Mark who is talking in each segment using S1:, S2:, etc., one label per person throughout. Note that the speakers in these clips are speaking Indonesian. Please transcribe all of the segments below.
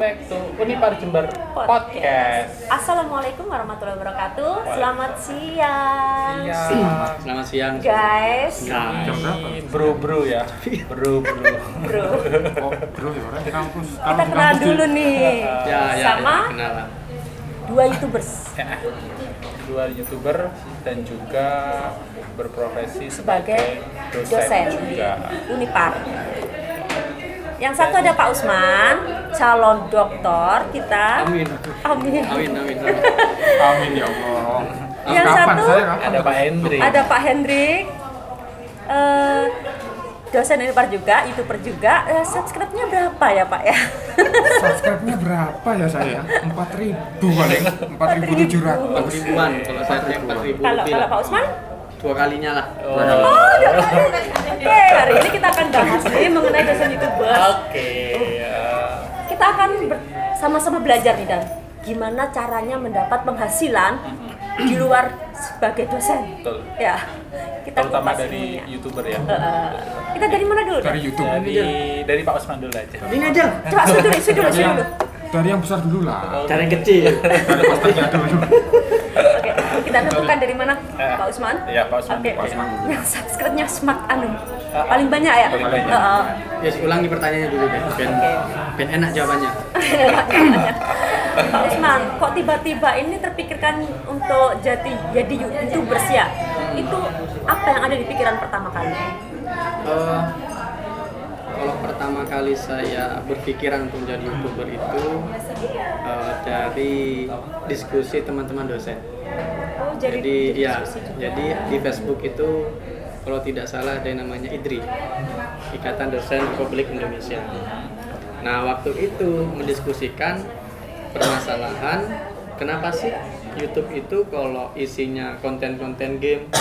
S1: back to Unipar Jember Podcast.
S2: Assalamualaikum warahmatullahi wabarakatuh. Selamat siang.
S3: Selamat siang
S2: Guys.
S1: Bro ya. Bro.
S4: Oh, bro ya orang di kampus.
S2: Kita kenalan dulu nih. Sama
S3: kenalan.
S2: dua YouTubers.
S1: Dua YouTuber dan juga berprofesi
S2: Sebagai dosen
S1: juga.
S2: Unipar. Yang satu ada Pak Usman, calon doktor kita.
S3: Amin.
S4: Amin ya Allah.
S2: Yang
S4: Kapan
S2: satu
S4: saya kapan?
S1: Ada Pak Hendrik.
S2: ada Pak Hendrik, dosen Unipar juga, YouTuber juga. Subscribe-nya berapa ya Pak ya?
S4: Subscribe-nya berapa ya saya? 4.000 paling. 4.700.
S3: 4.000-an kalau saya cek 4.000
S2: Kalau
S3: lebih lah.
S2: Pak Usman?
S3: 2 kalinya lah.
S2: Oke, hari ini kita akan bahas nih mengenai dosen YouTuber.
S1: Oke.
S2: Kita akan sama-sama belajar nih Dan, gimana caranya mendapat penghasilan di luar sebagai dosen.
S1: Betul.
S2: Ya, kita
S1: Terutama
S2: kupas
S1: dari
S2: ilmunya.
S1: YouTuber ya.
S2: Kita dari mana dulu? Dan?
S4: Dari YouTube.
S1: Dari Pak Usman dulu aja.
S3: Ini aja.
S2: Coba sini dulu.
S4: Dari yang besar dulu lah.
S3: Cara yang kecil.
S4: Dari pastinya dulu.
S2: Oke, kita tentukan dari mana? Pak Usman?
S1: Iya, Pak Usman.
S2: Oke,
S1: Pak Usman.
S2: yang subscribe-nya smart paling banyak ya?
S1: Paling banyak.
S3: Ya, ulangi pertanyaannya dulu deh. Ben enak jawabannya.
S2: Pak Usman, kok tiba-tiba ini terpikirkan untuk jadi YouTubers ya? Itu apa yang ada di pikiran pertama kali?
S3: Kalau pertama kali saya berpikiran untuk jadi YouTuber itu dari diskusi teman-teman dosen.
S2: Oh,
S3: Jadi ya,
S2: diskusi juga.
S3: jadi di Facebook itu kalau tidak salah ada yang namanya IDRI, Ikatan Dosen Republik Indonesia. Nah, waktu itu mendiskusikan permasalahan kenapa sih YouTube itu kalau isinya konten-konten game,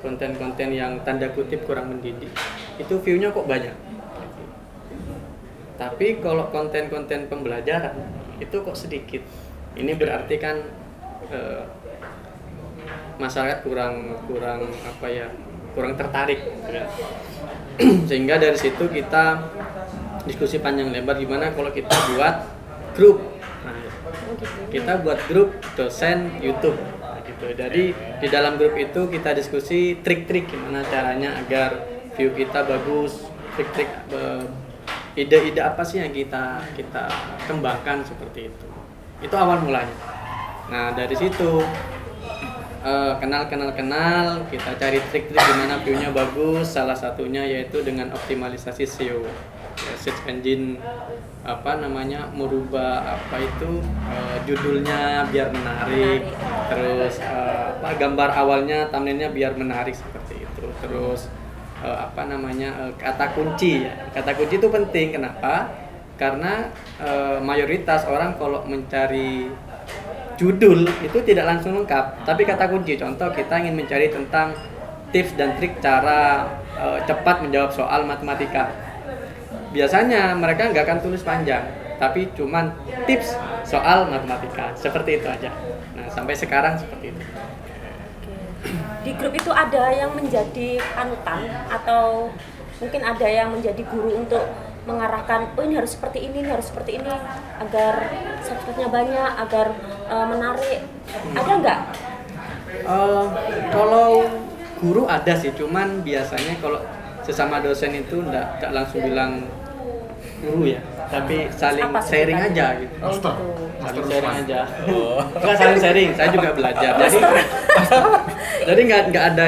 S3: konten-konten yang tanda kutip kurang mendidik, itu view-nya kok banyak. Tapi kalau konten-konten pembelajaran itu kok sedikit. Ini berarti kan masyarakat kurang tertarik ya. Sehingga dari situ kita diskusi panjang lebar gimana kalau kita buat grup. Nah, kita buat grup dosen YouTube. Nah, gitu. Jadi di dalam grup itu kita diskusi trik-trik gimana caranya agar view kita bagus, trik-trik ide-ide apa sih yang kita kembangkan seperti itu. Itu awal mulanya. Nah, dari situ kenal, kita cari trik-trik gimana view-nya bagus. Salah satunya yaitu dengan optimalisasi SEO, search engine, merubah judulnya biar menarik, terus gambar awalnya, thumbnailnya biar menarik seperti itu. Terus kata kunci ya. Kata kunci itu penting. Kenapa? Karena mayoritas orang kalau mencari judul itu tidak langsung lengkap, tapi kata kunci. Contoh, kita ingin mencari tentang tips dan trik cara cepat menjawab soal matematika. Biasanya mereka nggak akan tulis panjang, tapi cuman tips soal matematika. Seperti itu aja. Nah, sampai sekarang seperti itu.
S2: Di grup itu ada yang menjadi panutan atau mungkin ada yang menjadi guru untuk mengarahkan, oh ini harus seperti ini agar subscribe-nya banyak, agar menarik. Ada nggak?
S3: Kalau guru ada sih, cuman biasanya kalau sesama dosen itu nggak langsung bilang guru ya, tapi saling sharing aja gitu.
S2: Oh, gitu.
S3: Saling sharing aja. Nggak saling sharing, saya juga belajar. Jadi nggak ada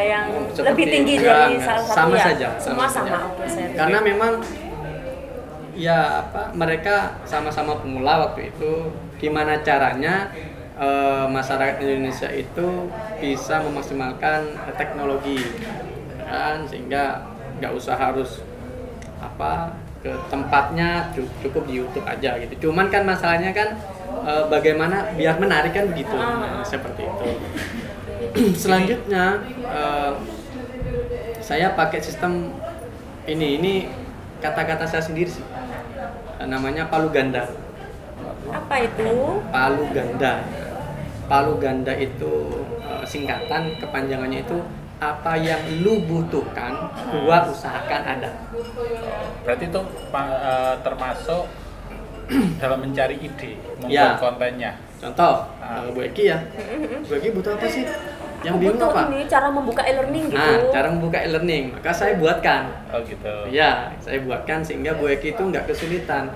S3: yang
S2: lebih tinggi dari salah satu
S3: sama
S2: ya?
S3: saja.
S2: Semua sama. Oke, sharing.
S3: Karena memang mereka sama-sama pemula waktu itu. Gimana caranya masyarakat Indonesia itu bisa memaksimalkan teknologi, kan, sehingga nggak usah harus ke tempatnya, cukup di YouTube aja gitu. Cuman kan masalahnya kan bagaimana biar menarik kan begitu. Nah, seperti itu. Selanjutnya saya pakai sistem ini kata-kata saya sendiri sih, namanya palu ganda.
S2: Apa itu?
S3: Palu ganda itu singkatan, kepanjangannya itu apa yang lu butuhkan, gua usahakan ada.
S1: Berarti itu termasuk dalam mencari ide membuat
S3: Ya.
S1: kontennya?
S3: Contoh, Bu Eki ya. Bu Eki butuh apa sih? Yang bingung
S2: Butuh
S3: apa?
S2: ini cara membuka e-learning gitu.
S3: Nah, cara membuka e-learning. Maka saya buatkan.
S1: Oh gitu.
S3: Ya, saya buatkan sehingga Bu Eki itu nggak kesulitan.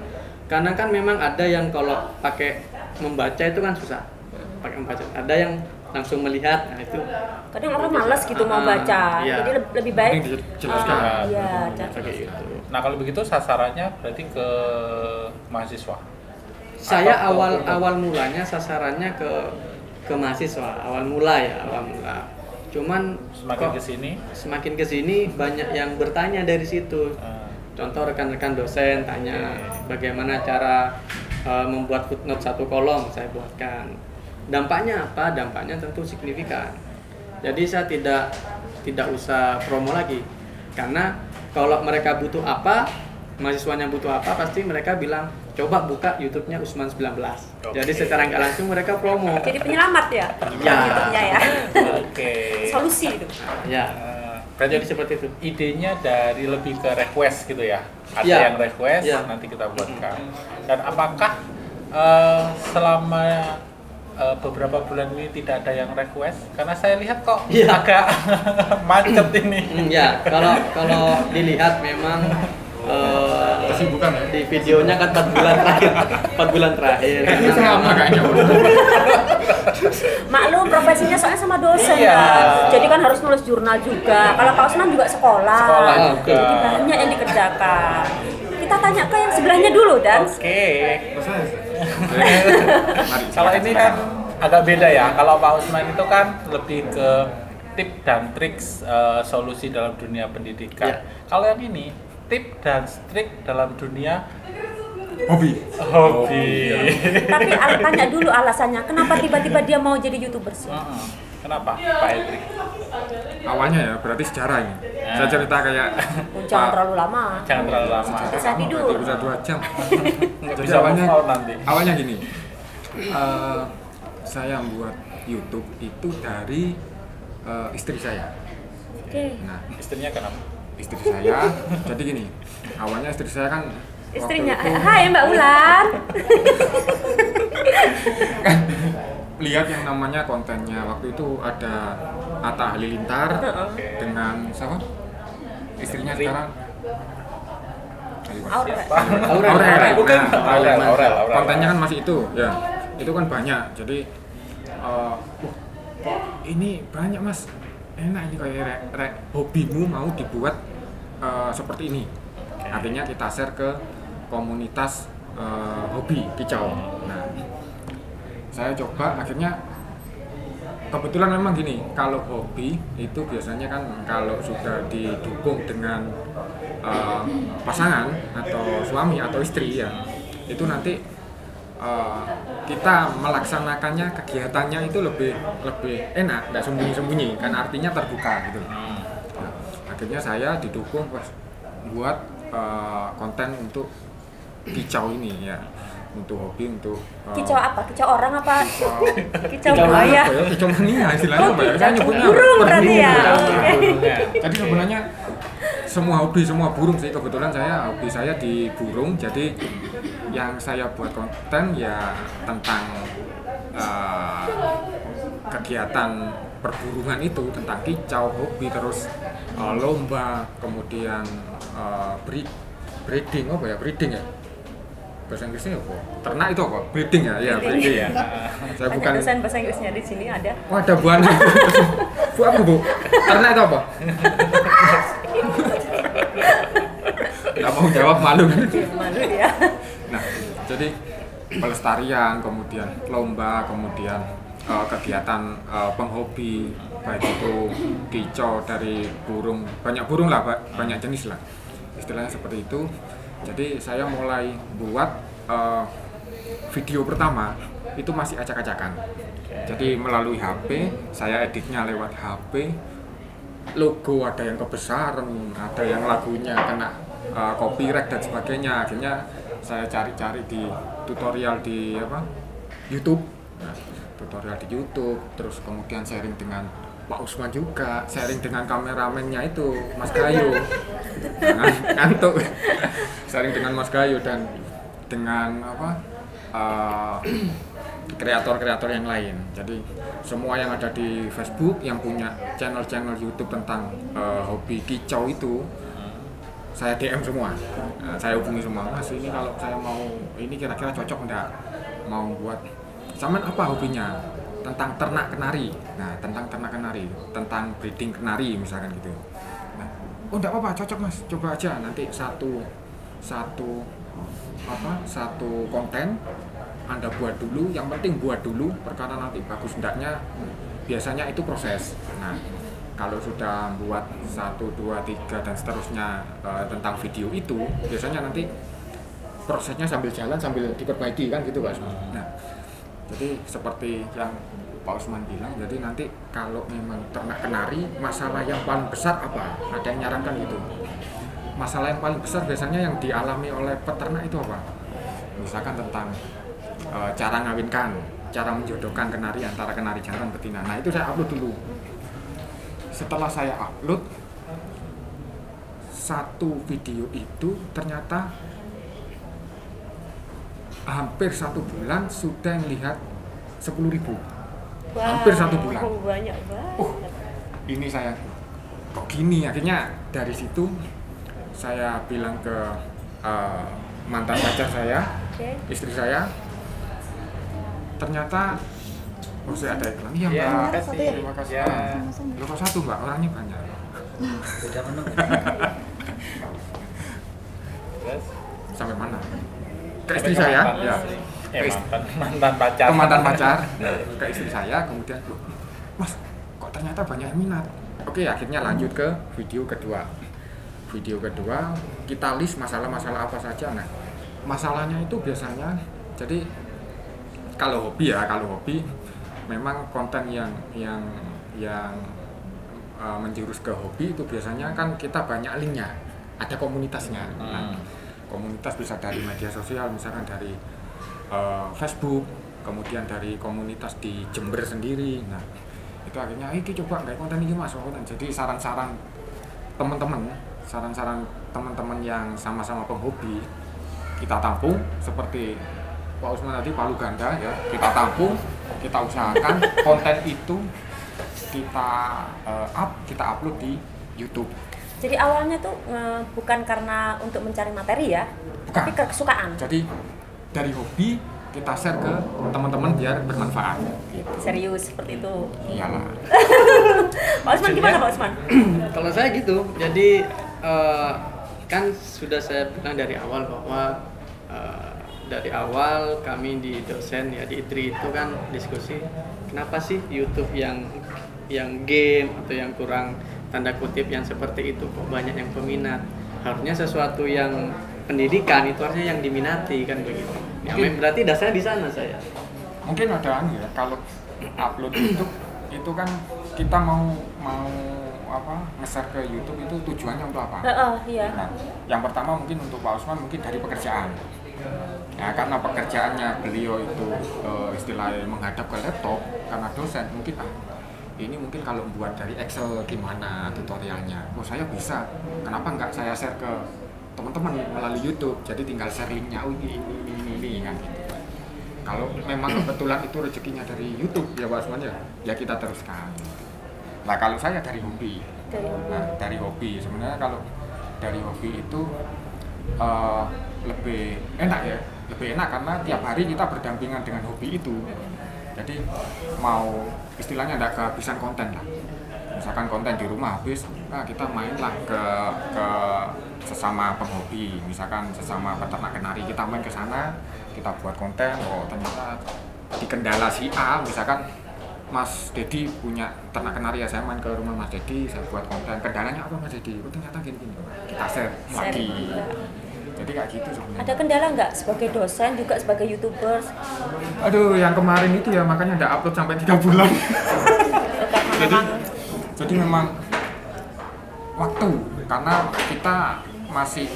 S3: Karena kan memang ada yang kalau pakai membaca itu kan susah. Pakai membaca. Ada yang langsung melihat, nah itu.
S2: Kadang orang malas gitu mau baca.
S3: Iya.
S2: Jadi lebih baik
S4: Mending dijelaskan.
S2: iya,
S3: Pakai itu.
S1: Nah kalau begitu sasarannya berarti ke mahasiswa.
S3: Saya
S1: Atau ke-
S3: awal mulanya sasarannya ke mahasiswa, awal mula. Cuman
S1: Semakin
S3: kok
S1: kesini,
S3: semakin kesini banyak yang bertanya dari situ. Contoh rekan-rekan dosen tanya bagaimana cara membuat footnote 1 kolom, saya buatkan. Dampaknya apa? Dampaknya tentu signifikan. Jadi saya tidak usah promo lagi, karena kalau mereka butuh apa, mahasiswanya butuh apa, pasti mereka bilang coba buka YouTube-nya Usman 19. Jadi secara nggak langsung mereka promo.
S2: jadi penyelamat ya.
S3: Ya.
S2: YouTube-nya ya.
S1: Oke.
S2: Solusi itu.
S3: Ya,
S1: Berarti
S3: jadi seperti itu.
S1: idenya dari lebih ke request gitu ya. Ada
S3: Ya.
S1: yang request,
S3: Ya.
S1: nanti kita buatkan. Dan apakah selama beberapa bulan ini tidak ada yang request? Karena saya lihat kok
S3: Ya.
S1: agak macet ini.
S3: Ya, kalau dilihat memang
S4: Kesibukan ya.
S3: di videonya kan 4 bulan terakhir. 4 bulan terakhir.
S4: Ini selama kayaknya.
S2: Maklum profesinya soalnya sama dosen
S1: Iya.
S2: kan. Jadi kan harus nulis jurnal juga. Kalau Pak Usman juga sekolah.
S1: Sekolah
S3: juga.
S2: Jadi banyak yang dikerjakan. Kita tanya ke yang sebelahnya dulu dan
S1: Oke.
S4: Selesai. Mari.
S1: Kalau ini kan agak beda ya. Kalau Pak Usman itu kan lebih ke tip dan triks solusi dalam dunia pendidikan.
S3: Ya.
S1: Kalau yang ini tip dan trik dalam dunia
S4: Hobi.
S1: hobi.
S2: tapi tanya dulu alasannya kenapa tiba-tiba dia mau jadi YouTuber sih?
S1: Kenapa Pak Hendrik?
S4: Awalnya ya, berarti sejarah ini. Saya cerita kayak
S2: Jangan terlalu lama.
S1: Jangan terlalu lama.
S2: Bisa tidur.
S4: Berarti bisa 2 jam. Jadi
S1: Bisa
S4: awalnya,
S1: move on nanti.
S4: awalnya gini. Saya membuat YouTube itu dari istri saya.
S2: Oke.
S4: Nah,
S1: Istrinya kenapa?
S4: istri saya, jadi gini. Awalnya istri saya kan
S2: Istrinya,
S4: waktu itu
S2: hai Mbak Ulan.
S4: lihat yang namanya kontennya. Waktu itu ada Atta Halilintar dengan siapa? Istrinya sekarang
S2: Aurel.
S3: Aurel.
S1: Bukan.
S4: Nah,
S1: Aurel.
S4: kontennya kan masih itu ya, itu kan banyak. Jadi kok ini banyak mas, enak ini kayak hobimu mau dibuat seperti ini. Artinya kita share ke komunitas hobi kicau. Nah, saya coba, akhirnya kebetulan memang gini, kalau hobi itu biasanya kan kalau sudah didukung dengan pasangan atau suami atau istri ya, itu nanti kita melaksanakannya, kegiatannya itu lebih enak, nggak sembunyi-sembunyi, kan artinya terbuka gitu. Nah, akhirnya saya didukung buat konten untuk kicau ini ya, untuk hobi, untuk
S2: Kicau apa? Kicau orang apa? Kicau
S3: Kicau
S2: buaya.
S4: apa ya? Kicau mania istilahnya apa ya? Saya nyebutnya
S2: Burung berarti ya.
S4: burung.
S2: Oke.
S4: Jadi sebenarnya semua hobi, semua burung sih. Kebetulan hobi saya di burung. Jadi yang saya buat konten ya tentang kegiatan perburungan itu, tentang kicau, hobi, terus lomba, kemudian breeding, apa ya, breeding ya? Bahasa Inggrisnya apa? Ternak itu apa? Breeding ya? Iya, breeding ya. Saya
S2: Ada
S4: bukan.
S2: dosen bahasa Inggrisnya di sini ada.
S4: Oh, ada Bu Ani. Bu apa Bu? Ternak itu apa? Nggak mau jawab, malu.
S2: Malu ya.
S4: Nah, jadi pelestarian, kemudian lomba, kemudian kegiatan penghobi, baik itu kicau dari burung, banyak burung lah, banyak jenis lah, istilahnya seperti itu. Jadi saya mulai buat video pertama itu masih acak-acakan. Jadi melalui HP, saya editnya lewat HP. Logo ada yang kebesaran, ada yang lagunya kena copyright dan sebagainya. Akhirnya saya cari-cari di tutorial di YouTube. Nah, tutorial di YouTube, terus kemudian sharing dengan Pak Usman juga, sharing dengan kameramennya itu Mas Gayo. Ngantuk. Sharing dengan Mas Gayo, dan dengan apa kreator-kreator yang lain. Jadi semua yang ada di Facebook yang punya channel-channel YouTube tentang hobi kicau itu, saya DM semua. Saya hubungi semua, Mas ini kalau saya mau ini kira-kira cocok enggak, mau buat sama apa hobinya, tentang ternak kenari. Nah, tentang ternak kenari, tentang breeding kenari misalkan gitu. Nah, oh enggak apa-apa, cocok Mas, coba aja nanti satu konten Anda buat dulu, yang penting buat dulu, perkara nanti bagus ndaknya biasanya itu proses. Nah, kalau sudah buat 1, 2, 3 dan seterusnya tentang video itu, biasanya nanti prosesnya sambil jalan sambil diperbaiki kan gitu Pak Usman. Nah, jadi seperti yang Pak Usman bilang, jadi nanti kalau memang ternak kenari, masalah yang paling besar apa? Ada yang nyarankan gitu. Masalah yang paling besar biasanya yang dialami oleh peternak itu apa? Misalkan tentang cara ngawinkan, cara menjodohkan kenari antara kenari jantan betina. Nah itu saya upload dulu. Setelah saya upload, satu video itu ternyata hampir 1 bulan sudah melihat 10.000. Hampir 1 bulan.
S2: Banyak banget.
S4: Ini saya kok gini, akhirnya dari situ saya bilang ke mantan pacar saya, istri saya, ternyata saya ada iklan. Iya Mbak, terima kasih. Loh kok 1 Mbak, orangnya banyak.
S3: Sudah menunggu.
S4: Sampai mana? Ke istri saya, ya.
S1: Mantan pacar.
S4: Ke mantan pacar, ke istri saya, kemudian Mas, kok ternyata banyak yang minat. Oke, akhirnya lanjut ke video kedua. Video kedua kita list masalah-masalah apa saja. Nah, masalahnya itu biasanya, jadi kalau hobi memang konten yang menjurus ke hobi itu biasanya kan kita banyak linknya, ada komunitasnya. Nah, komunitas bisa dari media sosial, misalkan dari Facebook, kemudian dari komunitas di Jember sendiri. Nah, itu akhirnya coba nggak konten ini Mas, konten. Jadi saran-saran teman-teman yang sama-sama penghobi kita tampung, seperti Pak Usman tadi palu ganda ya, kita tampung, kita usahakan konten itu kita upload di YouTube.
S2: Jadi awalnya tuh bukan karena untuk mencari materi ya,
S4: Bukan.
S2: tapi kesukaan.
S4: Jadi dari hobi kita share ke teman-teman biar bermanfaat.
S2: Serius seperti itu.
S4: Iyalah.
S2: Pak Usman gimana Pak Usman?
S3: Kalau saya gitu, jadi kan sudah saya bilang dari awal bahwa dari awal kami di dosen ya di ITRI itu kan diskusi kenapa sih YouTube yang game atau yang kurang tanda kutip yang seperti itu kok banyak yang peminat. Harusnya sesuatu yang pendidikan itu harusnya yang diminati kan begitu. Ya, berarti dasarnya di sana saya.
S4: Mungkin ada ya, kalau upload YouTube itu kan kita mau nge-share ke YouTube itu tujuannya untuk apa?
S2: Iya.
S4: Nah, yang pertama mungkin untuk Pak Usman mungkin dari pekerjaan. Nah, karena pekerjaannya beliau itu istilahnya menghadap ke laptop karena dosen, mungkin ini mungkin kalau buat dari Excel gimana tutorialnya. Oh, saya bisa. Kenapa enggak saya share ke teman-teman melalui YouTube? Jadi tinggal share linknya, ini kan gitu. Kalau memang kebetulan itu rezekinya dari YouTube ya Pak Usman ya kita teruskan. Nah, kalau saya dari hobi. Nah, dari hobi sebenarnya kalau dari hobi itu lebih enak karena tiap hari kita berdampingan dengan hobi itu. Jadi mau istilahnya enggak kehabisan konten lah. Misalkan konten di rumah habis, kita mainlah ke sesama penghobi, misalkan sesama peternak kenari, kita main ke sana, kita buat konten. Oh, ternyata di Kendala si A, misalkan Mas Dedi punya ternak kenari ya, saya main ke rumah Mas Dedi, saya buat konten. Kendalanya apa Mas Dedi? Oh, ternyata gini, kita share lagi. Jadi kayak gitu sebenarnya.
S2: Ada kendala nggak sebagai dosen juga sebagai YouTubers?
S4: Aduh, yang kemarin itu ya makanya nggak upload sampai 3 bulan. Jadi memang waktu, karena kita masih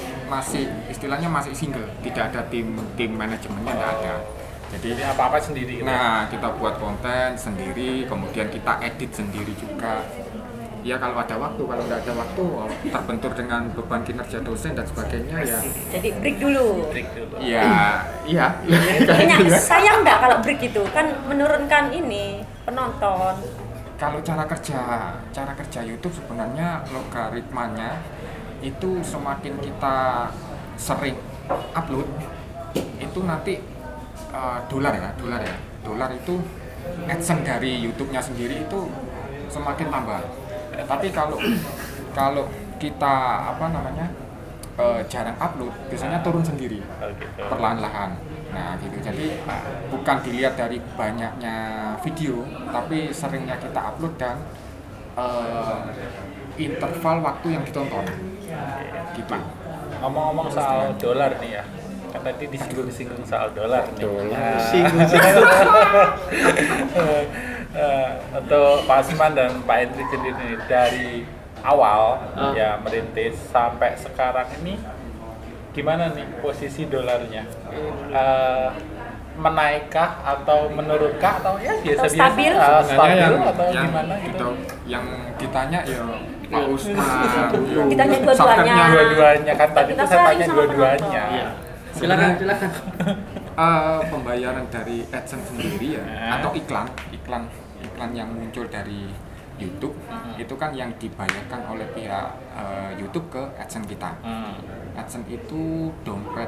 S4: istilahnya masih single, tidak ada tim manajemennya, nggak ada. Jadi
S1: apa-apa sendiri.
S4: Nah, kita buat konten sendiri, kemudian kita edit sendiri juga. ya kalau ada waktu, kalau nggak ada waktu terbentur dengan beban kinerja dosen dan sebagainya ya.
S2: Jadi break dulu.
S4: Iya.
S2: Kayaknya sayang nggak kalau break itu kan menurunkan ini penonton.
S4: Kalau cara kerja YouTube sebenarnya logaritmanya itu semakin kita sering upload itu nanti dolar itu AdSense dari YouTube-nya sendiri itu semakin tambah. Tapi kalau kita jarang upload biasanya turun sendiri perlahan-lahan. Nah gitu, jadi bukan dilihat dari banyaknya video tapi seringnya kita upload dan interval waktu yang ditonton gitu.
S1: Ngomong-ngomong soal dolar nih ya, kan tadi disinggung soal dolar nih. Untuk Pak Asman dan Pak Hendrik sendiri dari awal ya merintis sampai sekarang ini gimana nih posisi dolarnya? Menaikkah atau menurunkah atau ya biasa-biasa
S2: stabil?
S1: Stabil atau gimana gitu?
S4: Yang ditanya ya Pak Usman,
S2: Ditanya dua-duanya.
S1: Dua-duanya kan tadi
S2: Kita
S1: tuh saya tanya
S2: serahin sama
S1: dua-duanya.
S3: Iya. Silakan.
S4: Pembayaran dari AdSense sendiri ya atau iklan yang muncul dari YouTube itu kan yang dibayarkan oleh pihak YouTube ke AdSense kita. AdSense itu dompet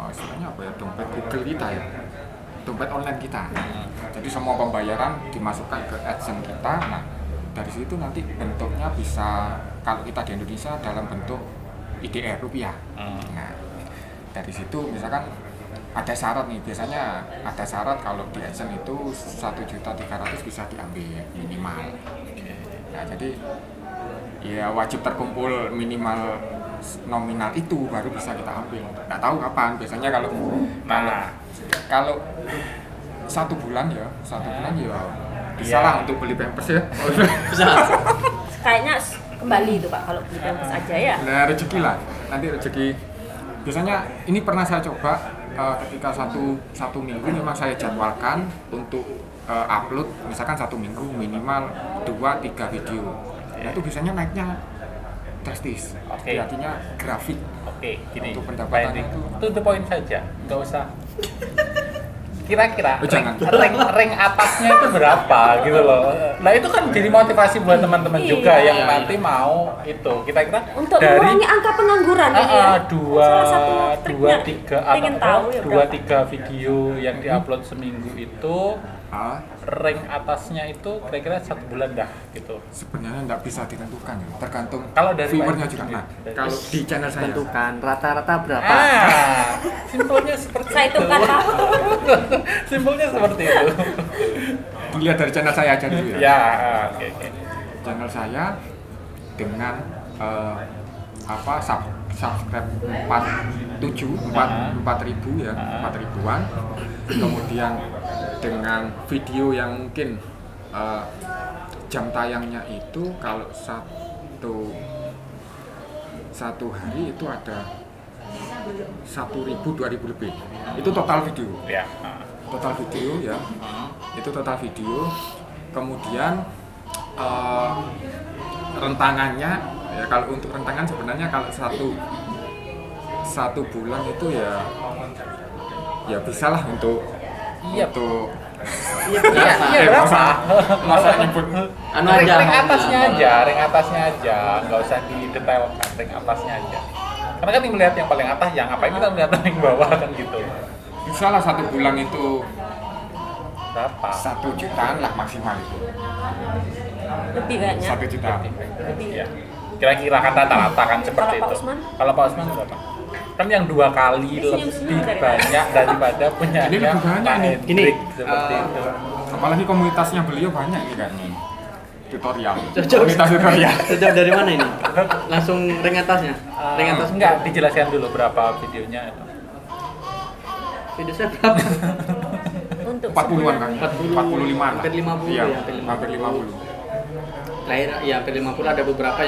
S4: istilahnya apa ya, dompet Google kita ya, dompet online kita. Jadi semua pembayaran dimasukkan ke AdSense kita. Nah dari situ nanti bentuknya bisa, kalau kita di Indonesia dalam bentuk IDR rupiah. Nah dari situ misalkan ada syarat nih, biasanya ada syarat kalau di AdSense itu 1.300.000 bisa diambil minimal. Nah jadi ya wajib terkumpul minimal nominal itu baru bisa kita ambil. Nggak tahu kapan, biasanya kalau 1 bulan ya bisa lah untuk beli pampers ya.
S2: Kayaknya kembali itu Pak kalau beli pampers aja ya.
S4: Nah rezeki lah, nanti rezeki. Biasanya ini pernah saya coba ketika satu minggu memang saya jadwalkan untuk upload misalkan 1 minggu minimal 2-3 video. Nah, itu biasanya naiknya drastis. Artinya grafik.
S1: Gini.
S4: Untuk pendapatan
S1: itu poin saja, nggak usah. Kira-kira
S4: jangan.
S1: rank atasnya itu berapa gitu loh. Nah itu kan jadi motivasi buat teman-teman juga yang nanti mau itu. Kira-kira
S2: untuk mengurangi angka pengangguran ini ya. Salah satu triknya. Pengen tahu ya berapa.
S1: 2-3 video yang diupload seminggu itu rank atasnya itu kira-kira 1 bulan dah gitu.
S4: Sebenarnya nggak bisa ditentukan ya, tergantung
S1: kalau dari
S4: viewernya juga. Nah, kalau di channel saya
S3: tentukan rata-rata berapa?
S1: Simpelnya seperti
S2: saya
S1: itu.
S2: hitungkan Pak.
S1: Simpelnya seperti itu.
S4: dilihat dari channel saya aja dulu ya.
S1: Ya, oke.
S4: Channel saya dengan subscribe 4.000 ya, 4.000-an. Kemudian dengan video yang mungkin jam tayangnya itu kalau satu hari itu ada 1.000-2.000 lebih. Itu total video.
S1: Ya.
S4: Total video ya. Itu total video. Kemudian rentangannya ya, kalau untuk rentangan sebenarnya kalau satu bulan itu ya bisa lah untuk berapa?
S1: Masa nyebut ring
S3: aja.
S1: atasnya aja, nggak usah didetailkan, ring atasnya aja. Karena kan melihat yang paling atas, yang ngapain kita melihat yang bawah kan gitu.
S4: Bisa lah 1 bulan itu
S1: Berapa?
S4: 1 jutaan lah maksimal itu.
S2: Lebih kayaknya.
S4: 1 juta.
S2: Lebih.
S1: Ya. Kira-kira kan rata-rata kan seperti
S2: Kalau Pak
S1: itu.
S2: Usman?
S1: Kalau Pak Usman berapa? Kan yang 2 kali lebih banyak daripada punyanya
S4: Ini lebih banyak
S1: Pak
S4: nih.
S1: Hendrik seperti itu.
S4: Apalagi komunitasnya beliau banyak ini kan. Tutorial.
S3: Cocok.
S4: Komunitas tutorial.
S3: Sejauh dari mana ini? Langsung ring atasnya? Ring atas
S1: Enggak, dijelaskan dulu berapa videonya itu.
S3: video saya berapa?
S2: Untuk
S4: 40-an kan? 45-an.
S3: Hampir 50
S4: Iya,
S3: ya,
S4: hampir 50.
S3: Lahir ya hampir 50, ada beberapa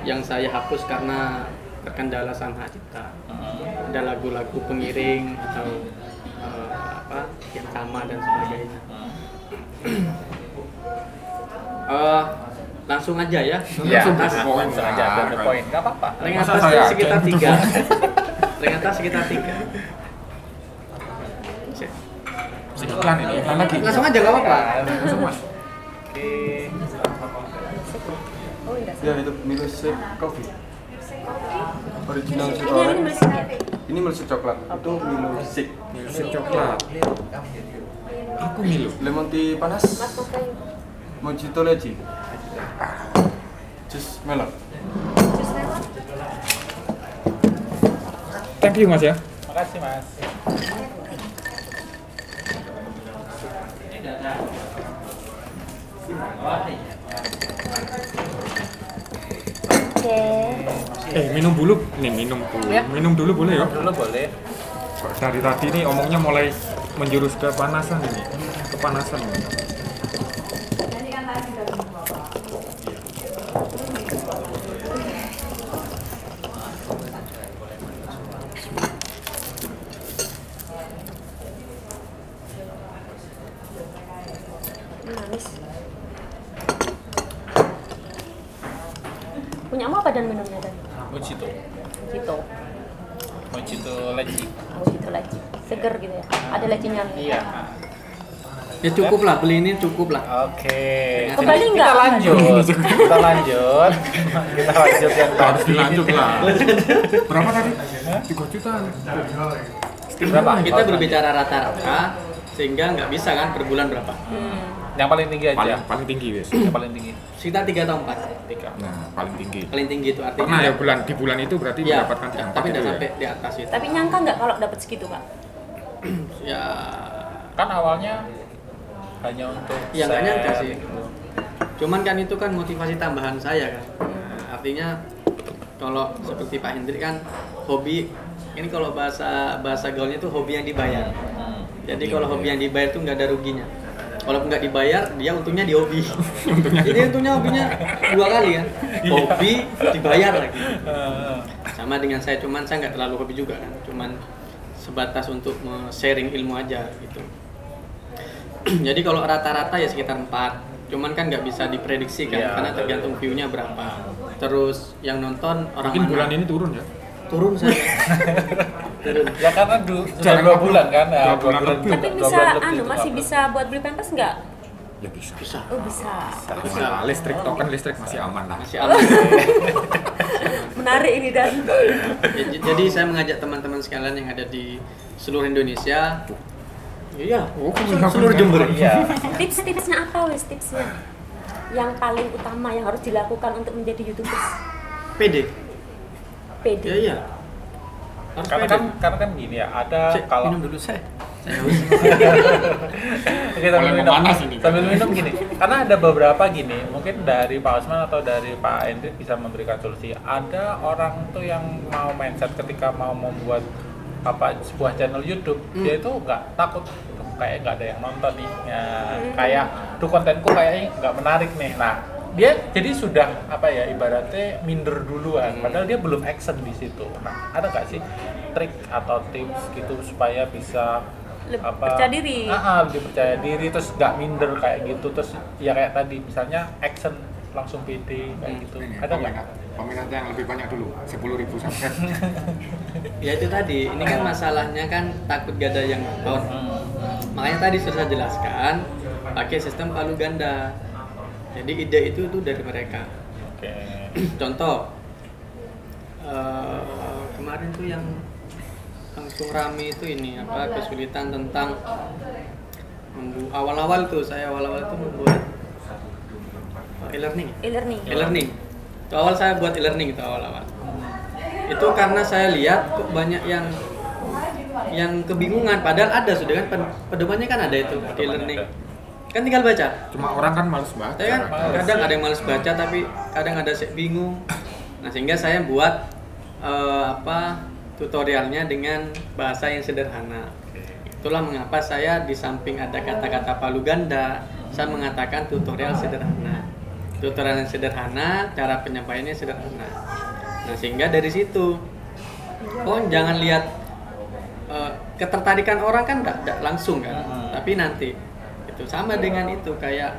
S3: yang saya hapus karena terkendala sama hak cipta. Ada lagu-lagu pengiring atau yang sama dan sebagainya. Langsung langsung aja ya.
S1: Ya,
S4: Langsung
S3: atas.
S1: langsung aja to the point, nggak apa-apa.
S3: Rank
S4: Masa
S3: atas
S4: saya
S3: itu sekitar
S4: agen?
S3: 3. Rank atas sekitar 3.
S4: Iklan ini, iklan lagi.
S3: Langsung aja nggak apa-apa.
S4: Langsung mas.
S1: Oke.
S2: Oh iya.
S5: Ya itu milkshake coffee. Original
S2: Ini
S5: Cikorek.
S2: yang milkshake ya?
S5: Ini milkshake coklat. Itu milkshake.
S4: Milkshake coklat. Aku Milo.
S5: Lemon tea panas.
S2: Mas Kokai.
S5: Mojito leci. Jus melon.
S2: Jus lemon.
S4: Thank you mas ya.
S1: Makasih Mas.
S2: Oke.
S4: Minum dulu. Nih minum dulu.
S1: Ya.
S4: Minum dulu boleh ya?
S1: Dulu boleh.
S4: Kok dari tadi nih omongnya mulai menjurus ke panasan ini. Kepanasan ini.
S2: Manis. Punya apa dan minumnya dan?
S1: Mojito.
S2: Gitu.
S1: Mojito leci.
S2: Oh gitu leci. Seger gitu ya. Ada lecinya.
S1: Iya.
S3: Ya cukup lah, beli ini cukup lah.
S1: Oke.
S2: Kembali
S1: Kita
S2: nggak?
S1: lanjut. Kita lanjut. Kita lanjut yang
S4: Harus
S1: tadi.
S4: dilanjut lah. Berapa tadi? 3 jutaan.
S1: Berapa?
S3: Kita berbicara rata-rata sehingga nggak bisa kan per bulan berapa.
S1: Yang paling tinggi aja.
S4: Paling tinggi wes.
S1: Yang paling tinggi.
S3: Sekitar 3 atau 4.
S1: 3.
S4: Nah, paling tinggi.
S3: Paling tinggi itu artinya.
S4: Pernah ya di bulan itu berarti
S3: Ya,
S4: mendapatkan 3
S3: tapi
S4: itu
S3: nggak
S4: ya?
S3: sampai di atas itu.
S2: Tapi nyangka nggak kalau dapat segitu kak?
S3: Ya,
S1: Kan awalnya hanya untuk
S3: ya nggak
S1: share
S3: nyangka sih.
S1: gitu.
S3: Cuman kan itu kan motivasi tambahan saya kan. Nah, artinya kalau seperti Pak Hendrik kan hobi ini kalau bahasa gaulnya itu hobi yang dibayar. Jadi kalau hobi yang dibayar itu nggak ada ruginya. Kalau nggak dibayar, dia untungnya di hobi. Jadi untungnya hobinya 2 kali kan. Hobi dibayar lagi. Sama dengan saya, cuman saya nggak terlalu hobi juga kan. Cuman sebatas untuk sharing ilmu aja gitu. Jadi kalau rata-rata ya sekitar 4. Cuman kan nggak bisa diprediksi kan,
S1: Iya,
S3: karena
S1: betul.
S3: tergantung view-nya berapa. Terus yang nonton orang
S4: Mungkin
S3: mana?
S4: bulan ini turun ya?
S3: Turun saya. Turun.
S1: Ya karena sudah
S4: Jangan
S1: 2 bulan kan. Ya,
S4: 2 bulan lebih.
S2: Tapi
S1: 2
S2: bisa
S1: bulan lebih
S2: anu
S1: itu
S2: masih
S1: upload.
S2: bisa buat beli pampers nggak?
S4: Ya bisa.
S3: Bisa.
S2: Oh bisa.
S4: Bisa. Listrik token listrik masih aman lah.
S3: Masih aman.
S2: Menarik ini dan.
S3: Jadi saya mengajak teman-teman sekalian yang ada di seluruh Indonesia. Iya,
S4: Oh,
S3: seluruh Jember.
S1: Iya.
S2: Tips-tipsnya apa wes tipsnya? Yang paling utama yang harus dilakukan untuk menjadi YouTubers?
S3: PD.
S2: PD.
S3: Ya iya. Harus
S1: Karena
S3: pede.
S1: kan gini ya, ada
S3: Cek,
S1: kalau
S3: minum dulu saya.
S1: Oke, sambil
S4: Mulai
S1: minum,
S4: memanas ini.
S1: sambil minum gini, karena ada beberapa gini, mungkin dari Pak Osman atau dari Pak Hendrik bisa memberikan solusi. Ada orang tuh yang mau mindset ketika mau membuat sebuah channel YouTube, dia itu nggak takut, kayak nggak ada yang nonton nih, ya, kayak tuh kontenku kayaknya nggak menarik nih. Nah, dia jadi sudah ibaratnya minder duluan, padahal dia belum action di situ. Nah, ada nggak sih trik atau tips gitu supaya bisa
S2: Percaya diri.
S1: lebih percaya diri, terus nggak minder kayak gitu, terus ya kayak tadi misalnya action langsung pede kayak gitu, ada nggak?
S4: Peminatnya yang lebih banyak dulu, 10.000 subscribe.
S3: Ya itu tadi, ini kan masalahnya kan takut gak ada yang nonton. Makanya tadi sudah saya jelaskan pakai sistem palu ganda. Jadi ide itu dari mereka.
S1: Oke.
S3: Contoh, kemarin tuh yang langsung rame itu ini kesulitan tentang awal-awal tuh membuat e-learning.
S2: E-learning.
S3: E-learning. Itu awal saya buat e-learning itu awal-awal. Itu karena saya lihat kok banyak yang kebingungan, padahal ada sudah kan pedomannya kan ada itu e-learning. Kan tinggal baca.
S4: Cuma orang kan males baca.
S3: Saya kan kadang ada yang males baca tapi kadang ada yang bingung. Nah, sehingga saya buat tutorialnya dengan bahasa yang sederhana. Itulah mengapa saya di samping ada kata-kata palu ganda, saya mengatakan tutorial sederhana. Tutorial yang sederhana, cara penyampaiannya sederhana. Nah, sehingga dari situ, jangan lihat ketertarikan orang kan enggak langsung kan, tapi nanti itu sama dengan itu kayak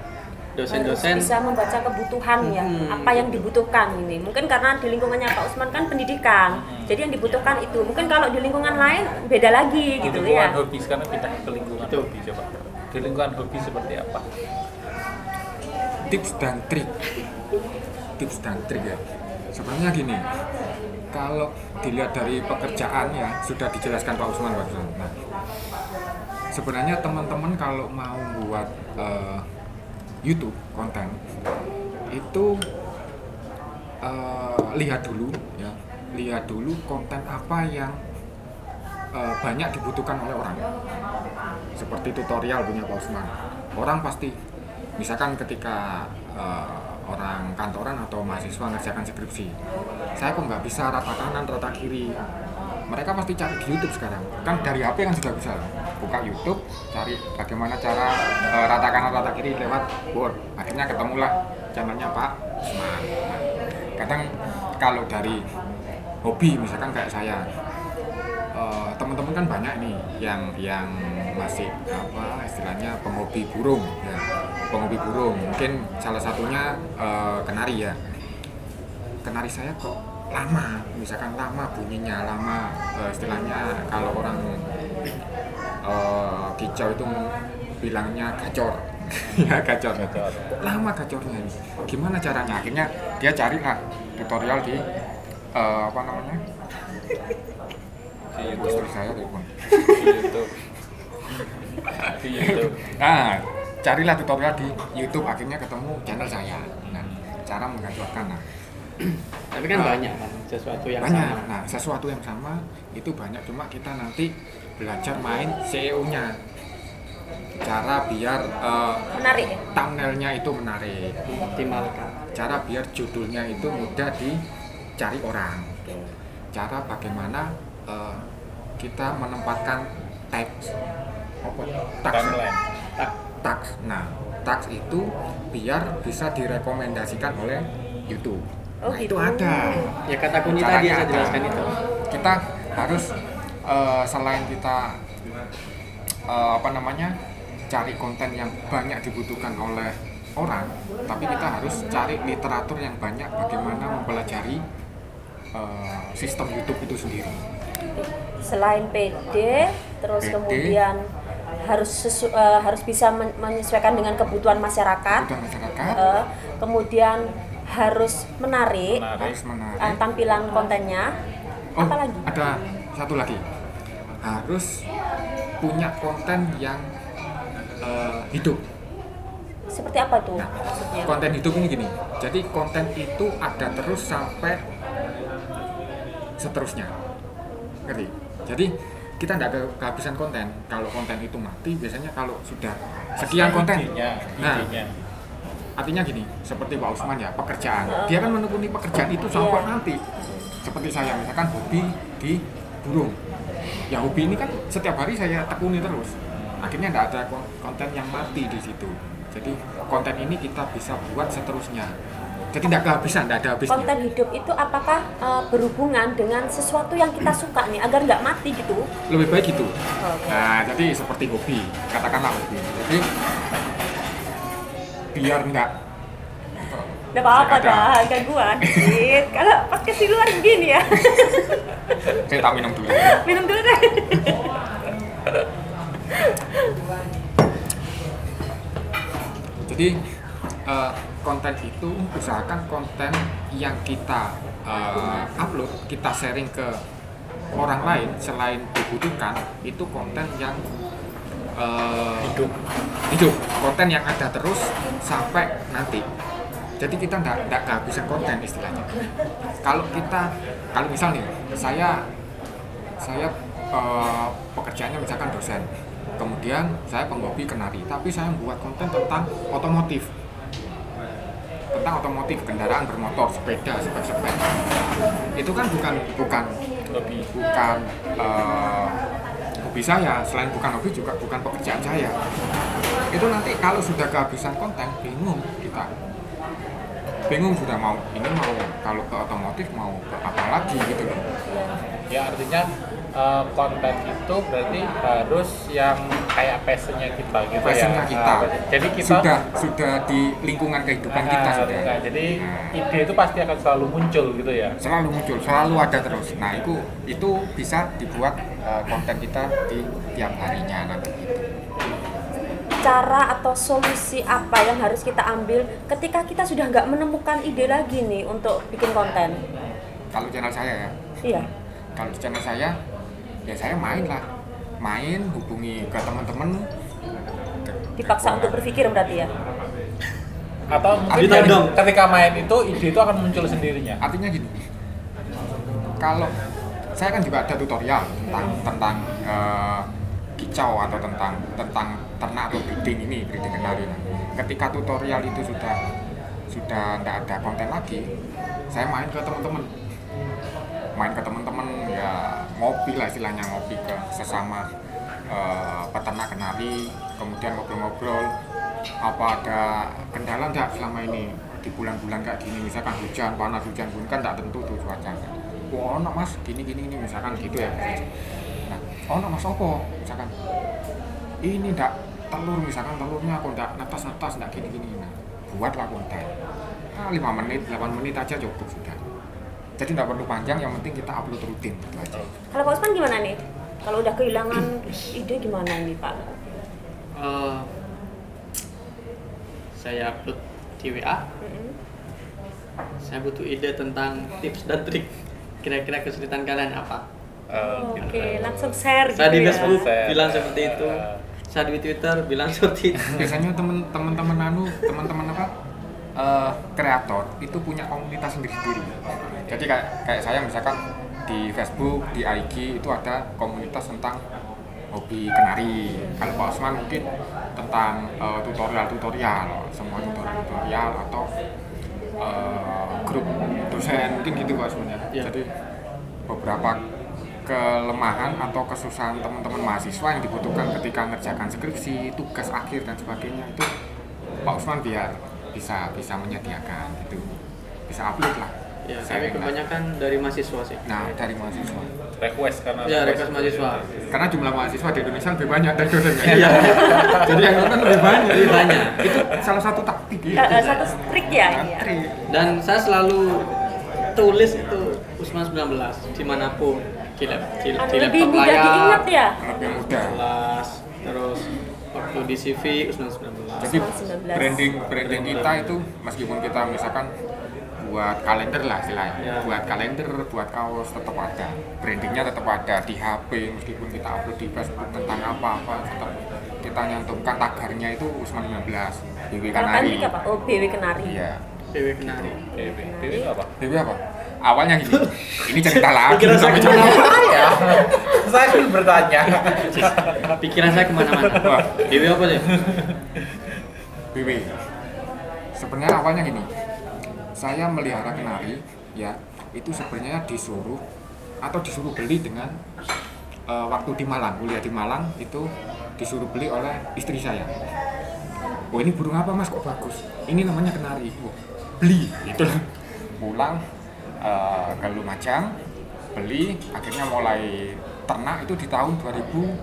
S3: dosen-dosen
S2: bisa membaca kebutuhan ya, apa yang dibutuhkan ini. Mungkin karena di lingkungannya Pak Usman kan pendidikan, jadi yang dibutuhkan itu. Mungkin kalau di lingkungan lain beda lagi
S1: Di
S2: gitu
S1: lingkungan
S2: ya.
S1: hobi, sekarang pindah ke lingkungan hobi coba. Di lingkungan hobi seperti apa?
S4: Tips dan trik ya. Sebenarnya gini, kalau dilihat dari pekerjaan ya sudah dijelaskan Pak Usman barusan. Nah, sebenarnya teman-teman kalau mau buat YouTube konten itu lihat dulu konten apa yang banyak dibutuhkan oleh orang. Seperti tutorial punya Pak Usman. Orang pasti, misalkan ketika orang kantoran atau mahasiswa ngerjakan skripsi, saya kok nggak bisa rata kanan, rata kiri. Mereka pasti cari di YouTube sekarang. Kan dari HP kan sudah bisa. Buka YouTube, cari bagaimana cara rata kanan, rata kiri lewat Word. Akhirnya ketemulah channelnya Pak Usman. Nah, kadang kalau dari hobi, misalkan kayak saya, teman-teman kan banyak nih yang masih apa istilahnya penghobi burung ya, penghobi burung. Mungkin salah satunya kenari ya. Kenari saya kok lama, misalkan lama bunyinya, lama istilahnya kalau orang kicau itu bilangnya gacor. Ya gacor. Lama gacornya ini. Gimana caranya? Akhirnya dia cari lah tutorial di apa namanya?
S1: Di
S4: Istri saya telepon.
S1: Di YouTube.
S4: Nah, carilah tutorial di YouTube, akhirnya ketemu channel saya. Nah, cara menggacorkan. Nah,
S3: tapi kan banyak kan sesuatu yang
S4: banyak.
S3: sama.
S4: Nah, sesuatu yang sama itu banyak, cuma kita nanti belajar main SEO-nya. Cara biar
S2: Menarik ya?
S4: thumbnail-nya itu menarik.
S3: Optimalkan.
S4: Cara biar judulnya itu mudah dicari orang. Cara bagaimana kita menempatkan tags,
S1: Timeline.
S4: tags. Nah, tags itu biar bisa direkomendasikan oleh YouTube.
S2: Oh,
S4: Nah,
S2: gitu.
S4: itu ada.
S3: Ya kata kunci
S4: Caranya
S3: tadi saya
S4: ada.
S3: jelaskan itu.
S4: Kita harus selain kita apa namanya cari konten yang banyak dibutuhkan oleh orang, tapi kita harus cari literatur yang banyak bagaimana mempelajari sistem YouTube itu sendiri.
S2: Selain PD, terus
S4: PD.
S2: kemudian harus bisa menyesuaikan dengan kebutuhan masyarakat.
S4: Kebutuhan masyarakat
S2: Kemudian harus menarik,
S4: harus menarik.
S2: tampilan kontennya.
S4: Oh,
S2: Apalagi?
S4: ada satu lagi, harus punya konten yang hidup.
S2: Seperti apa tuh
S4: Nah,
S2: maksudnya?
S4: konten hidup ini gini, jadi konten itu ada terus sampai seterusnya, ngerti? Jadi kita tidak ada kehabisan konten. Kalau konten itu mati, biasanya kalau sudah sekian konten, nah artinya gini, seperti Pak Usman ya, pekerjaan, dia kan menekuni pekerjaan itu sampai nanti. Seperti saya, misalkan hobi di burung, ya hobi ini kan setiap hari saya tekuni terus. Akhirnya tidak ada konten yang mati di situ. Jadi konten ini kita bisa buat seterusnya. Jadi tidak kehabisan, tidak ada habisnya.
S2: Konten hidup itu apakah berhubungan dengan sesuatu yang kita suka nih agar nggak mati gitu?
S4: Lebih baik gitu.
S2: Oke.
S4: Nah, jadi seperti hobi, katakanlah hobi. Jadi biar enggak
S2: Nggak apa-apa
S4: Ada.
S2: dah, gangguan dikit. Kalau podcast di luar begini ya.
S4: saya tak minum dulu.
S2: Minum dulu deh.
S4: Jadi konten itu usahakan konten yang kita upload, kita sharing ke orang lain selain dibutuhkan, itu konten yang hidup, konten yang ada terus sampai nanti. Jadi kita tidak kehabisan konten istilahnya. Kalau misal nih, saya pekerjaannya misalkan dosen, kemudian saya penghobi kenari, tapi saya membuat konten tentang otomotif, kendaraan bermotor, sepeda, sepeda. Itu kan bukan hobi saya. Selain bukan hobi juga bukan pekerjaan saya. Itu nanti kalau sudah kehabisan konten, bingung sudah mau kalau ke otomotif mau ke apa lagi gitu loh.
S1: Ya artinya konten itu berarti harus yang kayak passionnya kita gitu
S4: Passionnya
S1: ya.
S4: kita.
S1: Jadi kita
S4: sudah di lingkungan kehidupan kita sudah.
S1: Nah, jadi ide itu pasti akan selalu muncul gitu ya.
S4: Selalu muncul, selalu ada terus. Nah, itu bisa dibuat konten kita di tiap harinya nanti gitu.
S2: Cara atau solusi apa yang harus kita ambil ketika kita sudah nggak menemukan ide lagi nih untuk bikin konten?
S4: Kalau channel saya ya,
S2: Iya.
S4: kalau di channel saya, ya saya main hubungi ke teman-teman.
S2: Dipaksa untuk berpikir berarti ya?
S1: Atau mungkin
S3: Ditodong.
S1: ketika main itu ide itu akan muncul sendirinya.
S4: Artinya gini, kalau saya kan juga ada tutorial tentang kicau atau tentang ternak atau breeding kenari. Nah, ketika tutorial itu sudah tidak ada konten lagi, saya main ke teman-teman ya, ngopi lah istilahnya, ngopi ke sesama peternak kenari, kemudian ngobrol-ngobrol apa ada kendala enggak selama ini di bulan-bulan kayak gini, misalkan hujan panas hujan pun kan enggak tentu tuh cuacanya. Wah, ono mas gini misalkan gitu ya. Nah, ono mas opo misalkan ini enggak telur, misalkan telurnya aku enggak netas enggak gini. Nah, buatlah konten. 5 menit, 8 menit aja cukup sudah. Jadi nggak perlu panjang, yang penting kita upload rutin gitu aja.
S2: Kalau Pak Usman gimana nih? Kalau udah kehilangan ide gimana nih Pak?
S3: Saya upload di WA. Saya butuh ide tentang tips dan trik. Kira-kira kesulitan kalian apa?
S2: Oke, langsung share
S3: Saya di
S2: gitu ya.
S3: Facebook bilang seperti itu. Saya di Twitter bilang seperti itu.
S4: Biasanya teman-teman apa kreator itu punya komunitas sendiri. Jadi kayak saya misalkan di Facebook, di IG itu ada komunitas tentang hobi kenari. Kalau Pak Usman mungkin tentang tutorial, semua tutorial atau grup dosen mungkin gitu Pak Usman ya. Jadi beberapa kelemahan atau kesusahan teman-teman mahasiswa yang dibutuhkan ketika mengerjakan skripsi, tugas akhir dan sebagainya itu Pak Usman biar bisa menyediakan gitu, bisa upload lah.
S3: Ya, tapi kebanyakan dari mahasiswa sih.
S4: Nah, dari mahasiswa.
S1: Request karena
S3: Ya, request mahasiswa.
S4: Karena jumlah mahasiswa di Indonesia lebih banyak dari dosennya. Iya. Jadi yang nonton lebih banyak. Itu salah satu taktik ya.
S2: Satu trik ya. Iya.
S3: Dan saya selalu tulis itu Usman 19 dimanapun. Di
S2: Lebih
S3: laptop
S2: mudah
S3: layar.
S2: diingat ya.
S4: Lebih mudah.
S3: Kelas, terus waktu di CV Usman 19.
S4: Jadi
S2: 19.
S4: branding kita itu meskipun kita misalkan buat kalender lah istilahnya,
S3: Ya.
S4: buat kalender, buat kaos tetap ada, brandingnya tetap ada di HP, meskipun kita upload di Facebook tentang apa-apa tetap kita nyantumkan tagarnya itu Usman 19 BW
S2: Kalau
S4: Kenari.
S2: trik apa? Oh, BW Kenari.
S4: Iya.
S3: PW Kenari.
S1: BW apa?
S4: BW apa? Awalnya gini. Ini cerita lagi
S3: Pikiran saya
S4: sampai
S3: kemana-mana.
S1: Ya, saya kan bertanya.
S3: Pikiran saya kemana-mana.
S4: Wah.
S3: PW apa sih?
S4: BW. Sebenarnya awalnya gini. Saya melihara kenari, ya itu sebenarnya disuruh beli dengan waktu di Malang, kuliah di Malang itu disuruh beli oleh istri saya. Oh ini burung apa mas kok bagus? Ini namanya kenari. Oh, beli, gitu. Pulang ke Lumajang, beli, akhirnya mulai ternak itu di tahun 2012.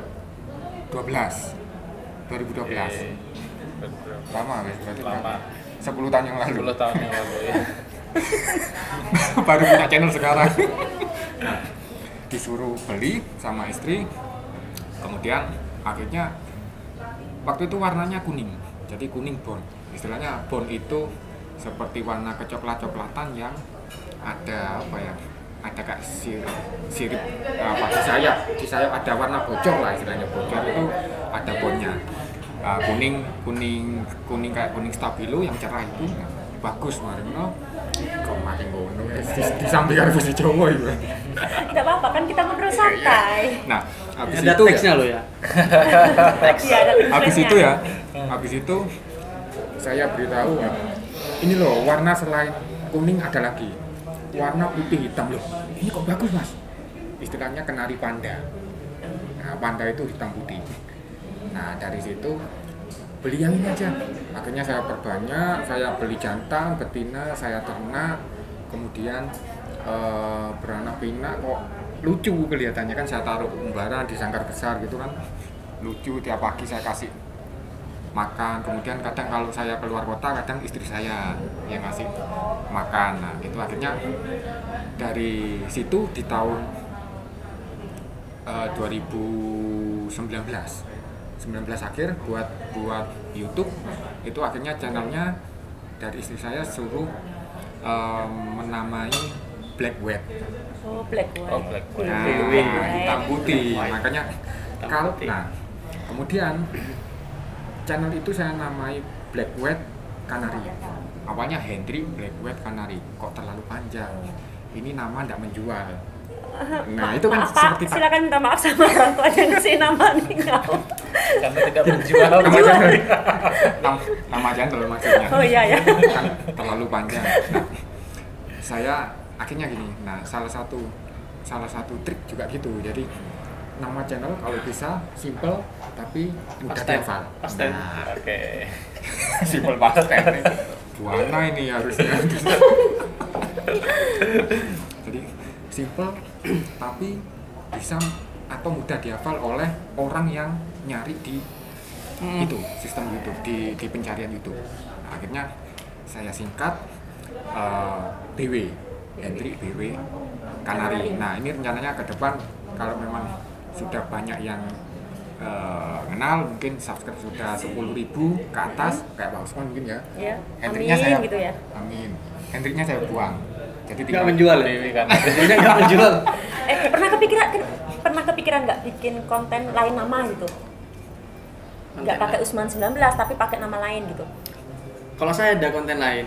S4: Lama guys, berarti
S1: Lama.
S4: 10 tahun yang lalu.
S1: 10 tahun yang lalu ya.
S4: Baru punya channel sekarang. Nah, disuruh beli sama istri, kemudian akhirnya waktu itu warnanya kuning, jadi kuning bone. Istilahnya bone itu seperti warna kecoklat-coklatan yang ada apa ya? Ada kayak sirip apa di sayap ada warna bocor lah istilahnya, bocor itu ada bone-nya. Kuning kayak kuning stabilo yang cerah itu bagus marino kok makin ngono di samping karo bahasa Jawa itu.
S2: Tidak apa-apa kan kita ngobrol santai.
S4: Nah, habis
S3: Ada
S4: itu
S3: teksnya
S4: ya,
S3: loh ya.
S2: Iya, ada tulisannya.
S4: habis itu saya beritahu ya, ini loh warna selain kuning ada lagi warna putih hitam loh, ini kok bagus mas, istilahnya kenari panda. Nah, panda itu hitam putih. Nah, dari situ beli yang ini aja. Akhirnya saya perbanyak, saya beli jantan, betina, saya ternak, kemudian beranak pinak kok lucu kelihatannya kan, saya taruh lembaran di sangkar besar gitu kan, lucu. Tiap pagi saya kasih makan, kemudian kadang kalau saya keluar kota kadang istri saya yang ngasih makan. Nah itu akhirnya dari situ di tahun 2019 akhir buat YouTube itu, akhirnya channelnya dari istri saya suruh menamai Black White.
S2: Oh, Black White.
S1: Oh, Black White.
S4: Nah,
S2: Black White.
S4: hitam putih. Makanya
S3: Hitam
S4: kalau
S3: putih.
S4: nah kemudian channel itu saya namai Black White Canary. Awalnya Hendrik Black White Canary, kok terlalu panjang. Ini nama tidak menjual. Nah, itu kan
S2: Maaf, Pak,
S4: seperti
S2: silakan minta maaf sama orang tua yang ngasih nama Ningau.
S1: Karena tidak menjual.
S4: nama channel maksudnya.
S2: Oh iya ya.
S4: Kan terlalu panjang. Nah, saya akhirnya gini. Nah, salah satu trik juga gitu. Jadi nama channel kalau bisa simple tapi mudah
S3: Pasten.
S4: dihafal.
S3: Pasten.
S4: Nah,
S1: Oke.
S4: simple pasten. Buana ini harusnya. Jadi simple tapi bisa atau mudah dihafal oleh orang yang nyari di itu sistem YouTube, di pencarian YouTube. Nah, akhirnya saya singkat BW, Hendrik BW Canary. Nah ini rencananya ke depan kalau memang sudah banyak yang kenal, mungkin subscribe sudah 10.000 ke atas kayak Pak Usman mungkin ya.
S2: Iya.
S4: Hendriknya
S2: Amin
S4: saya
S2: gitu ya.
S4: Amin. Hendriknya saya buang. Jadi
S3: Nggak menjual ya?
S1: Dewi kan.
S3: Sebenarnya nggak menjual.
S2: Pernah kepikiran nggak bikin konten lain nama gitu? Nggak pakai Usman 19 tapi pakai nama lain gitu.
S3: Kalau saya ada konten lain,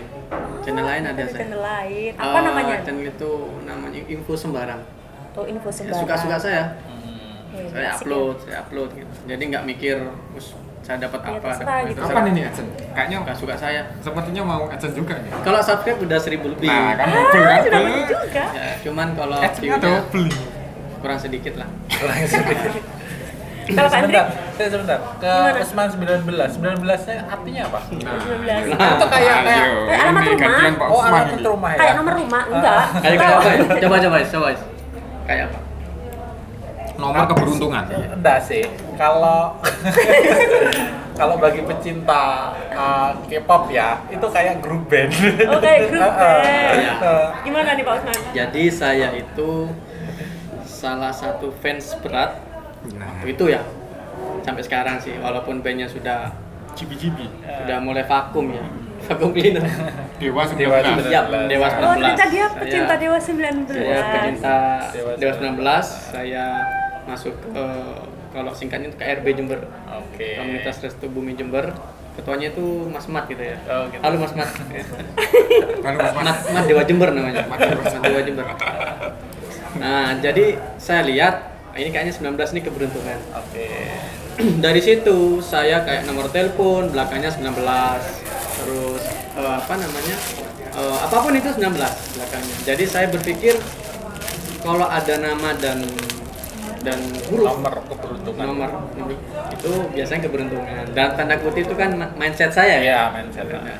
S3: channel lain ada saya.
S2: Channel lain. Apa namanya?
S3: Channel itu namanya Info Sembarang.
S2: Oh, info
S3: Ya,
S2: sembarang.
S3: suka-suka saya.
S2: Oke,
S3: Saya
S2: asik
S3: upload gitu. Jadi nggak mikir, saya dapat
S2: Ya,
S3: apa.
S2: terserah gitu.
S4: apa nih AdSense? Kayaknya
S3: Suka saya.
S4: sepertinya mau AdSense juga nih.
S3: Kalau subscribe udah 1.000 lebih.
S4: Nah, kan
S2: ya.
S4: double kan?
S2: Sudah betul juga.
S3: Ya, cuman kalau
S4: AdSense-nya
S3: view-nya
S4: double.
S3: kurang sedikit lah.
S2: Kalau Pak Hendrik,
S1: Sebentar. Ke
S2: Gimana?
S1: Usman 19. 19-nya artinya apa?
S2: 19.
S1: Itu kayak
S4: ayo,
S2: Kayak alamat
S4: ini
S2: rumah.
S4: gantian Pak
S1: Oh,
S4: Usman
S1: alamat
S4: ini.
S1: rumah ya.
S2: Kayak nomor rumah, enggak.
S3: Kayak apa ya? Coba. Kayak apa?
S4: Nomor keberuntungan.
S1: Enggak sih. Kalau kalau bagi pecinta K-pop ya, itu kayak grup band.
S2: Oh, kayak grup band.
S3: Ya.
S2: Gimana nih Pak Usman?
S3: Jadi saya itu salah satu fans berat
S4: Nah,
S3: waktu itu ya. Sampai sekarang sih, walaupun bandnya sudah
S4: cibi-cibi.
S3: mulai vakum ya. Vakum cleaner.
S4: Dewa
S1: Dewa
S4: 19.
S1: 19.
S3: Ya, Dewa 19.
S2: Oh, ternyata dia
S3: Saya-
S2: pecinta Dewa 19.
S3: Saya pecinta
S1: Dewa
S3: Dewa 19. Saya masuk ke, kalau singkatnya itu KRB Jember.
S1: Oke.
S3: Komunitas Restu Bumi Jember. Ketuanya itu Mas Mat gitu ya.
S1: Oh, gitu.
S3: Halo Mas Mat.
S4: Lalu Mas
S3: Mat Dewa Jember namanya.
S4: Mat Dewa
S3: Jember. Nah, jadi saya lihat ini kayaknya 19 ini keberuntungan.
S1: Oke.
S3: Dari situ saya kayak nomor telepon belakangnya 19. Terus apapun itu 19 belakangnya. Jadi saya berpikir kalau ada nama dan huruf
S1: Nomor keberuntungan.
S3: nomor itu biasanya keberuntungan. Dan tanda kutip itu kan mindset saya ya.
S1: Iya, mindset.
S3: Nah,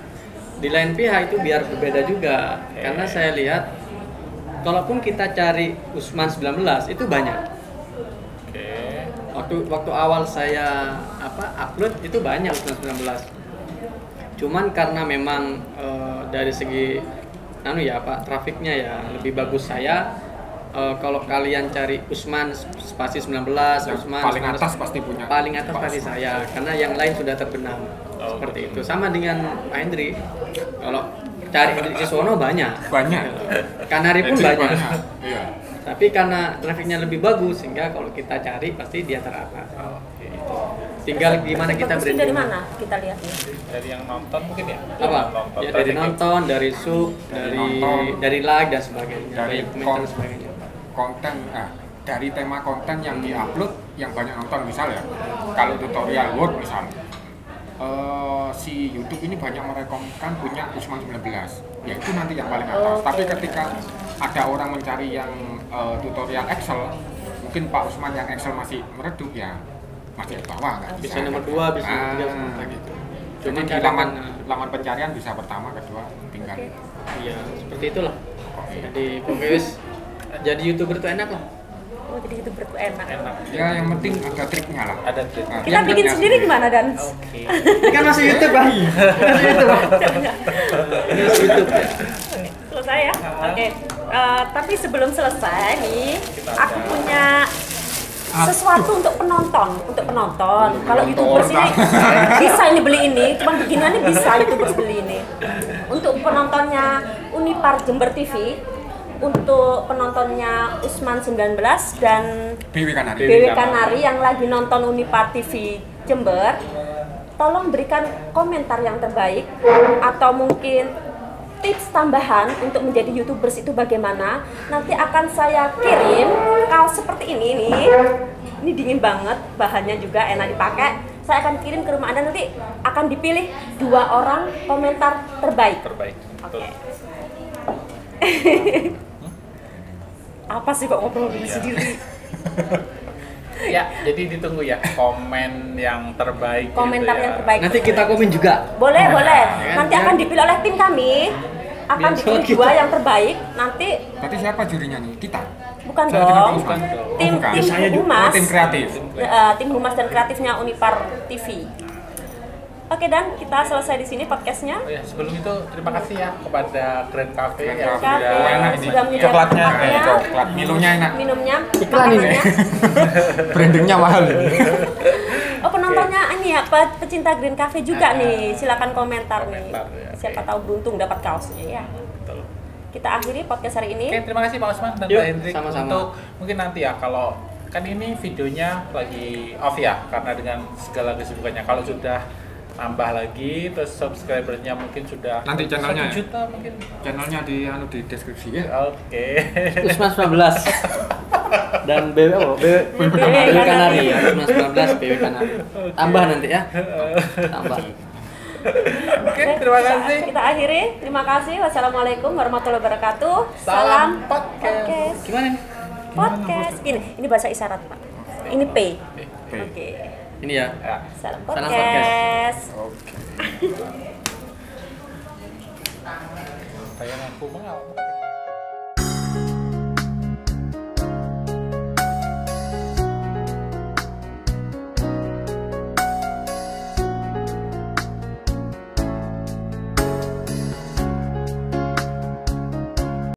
S3: di lain pihak itu biar berbeda juga. Karena saya lihat kalaupun kita cari Usman 19 itu banyak.
S1: Oke.
S3: Waktu awal saya upload itu banyak Usman 19. Cuman karena memang dari segi trafiknya ya lebih bagus saya. Kalau kalian cari Usman spasi 19,
S4: Yang
S3: Usman
S4: paling
S3: 19,
S4: atas pasti punya
S3: paling atas
S4: Pak
S3: pasti
S4: Usman.
S3: saya karena yang lain sudah terbenam.
S1: Oh,
S3: Seperti
S1: betul.
S3: itu. Sama dengan Pak Hendri. Kalau cari Hendri Siswono banyak.
S4: Banyak.
S3: Kanari pun
S4: Hendrik
S3: banyak.
S4: Iya.
S3: Tapi karena trafiknya lebih bagus sehingga kalau kita cari pasti di antara atas.
S1: Oke.
S3: Tinggal gimana kita
S2: Bagusnya
S3: branding.
S2: dari mana kita lihatnya?
S1: Dari yang nonton mungkin ya?
S3: Apa?
S1: Nonton.
S3: Ya dari nonton, dari sub,
S4: Dari
S3: dari
S4: nonton.
S3: dari like dan sebagainya,
S4: Dari
S3: dari komentar dan sebagainya.
S4: konten dari tema konten yang diupload yang banyak nonton misal ya, kalau tutorial Word misal, si YouTube ini banyak merekomendasikan punya Usman 19, ya itu nanti yang paling atas.
S2: Oke.
S4: Tapi ketika ada orang mencari yang tutorial Excel, mungkin Pak Usman yang Excel masih meredup ya masih di bawah, nggak
S3: Bisa nomor 2, bisa nomor 3, bisa nomor 4 gitu.
S4: Cuma di
S3: kadang-
S4: laman pencarian bisa pertama, kedua, tinggal.
S3: Iya, seperti itulah. Jadi pokoknya wis, jadi YouTuber itu enak lah.
S2: jadi YouTuber tuh enak.
S1: Enak.
S4: Ya yang penting ada triknya lah.
S1: Ada trik.
S4: Nah,
S2: Kita
S4: yang
S2: bikin
S4: triknya
S2: sendiri gimana Dan?
S1: Oke.
S3: Ini kan masih YouTube, Bang. Masih YouTube, Bang. Ini masih YouTube ya.
S2: Selesai ya? Oke. Tapi sebelum selesai nih, aku punya sesuatu untuk penonton. Kalau YouTubers ini bisa ini beli ini, cuma beginiannya bisa YouTubers beli ini. Untuk penontonnya Unipar Jember TV, untuk penontonnya Usman 19 dan
S4: BW Kanari.
S2: BW Kanari yang lagi nonton Unipar TV Jember, tolong berikan komentar yang terbaik atau mungkin tips tambahan untuk menjadi YouTubers itu bagaimana. Nanti akan saya kirim kaos seperti ini nih. Ini dingin banget, bahannya juga enak dipakai. Saya akan kirim ke rumah Anda, nanti akan dipilih 2 orang komentar terbaik. Oke. Apa sih kok ngobrol sendiri?
S1: Ya, jadi ditunggu ya komen yang terbaik.
S2: Komentar
S1: gitu ya.
S2: yang terbaik.
S3: Nanti kita komen juga.
S2: Boleh.
S3: Ya,
S2: Nanti
S3: ya.
S2: akan dipilih oleh tim kami. Akan
S3: Biar
S2: dipilih
S3: kita.
S2: 2 yang terbaik. Nanti
S4: Berarti siapa jurinya nih? Kita?
S2: bukan
S4: Saya dengan Pak
S2: dong.
S4: Usman.
S2: Tim
S4: Oh, bukan.
S2: tim
S3: Saya juga.
S2: humas.
S4: Oh, tim kreatif.
S2: Tim humas dan kreatifnya Unipar TV. Oke Dan, kita selesai di sini podcastnya.
S1: Oh ya, sebelum itu terima kasih ya kepada Grand Cafe
S4: Grand
S1: yang
S4: Cafe.
S2: Cafe
S4: Oh, enak ini.
S2: sudah menyediakan
S1: Coklatnya.
S2: tempatnya,
S4: Coklat, Milonya enak.
S2: minumnya,
S3: Iklan ini.
S2: makanannya.
S4: Brandingnya mahal ini.
S2: Oh penontonnya ini ya, pecinta Green Cafe juga nih. Silakan komentar nih.
S1: Komentar, ya, oke.
S2: Siapa tahu beruntung dapat kaosnya ya.
S1: Betul.
S2: Kita akhiri podcast hari ini.
S1: Oke, terima kasih Pak Usman dan
S3: Yuk,
S1: Pak Hendrik
S3: sama-sama.
S1: untuk mungkin nanti ya kalau kan ini videonya lagi off ya karena dengan segala kesibukannya. Kalau sudah nambah lagi terus subscribernya mungkin sudah
S4: Nanti channelnya
S1: 1
S4: ya?
S1: juta mungkin.
S4: Channelnya di deskripsi ya.
S1: Oke.
S3: Usman 19 dan BW apa? BW Kanari ya. Usman 19 BW Kanari. Tambah nanti ya. Tambah.
S1: Oke, terima kasih.
S2: Kita akhiri. Terima kasih. Wassalamualaikum warahmatullahi wabarakatuh.
S1: Salam podcast.
S3: Gimana nih?
S2: Podcast. Ini bahasa isyarat Pak. Ini P.
S4: P.
S2: Oke.
S3: Ini ya.
S1: Ya.
S2: Salam
S3: Salam
S2: podcast.
S4: Oke.
S1: Saya ngaku mengal.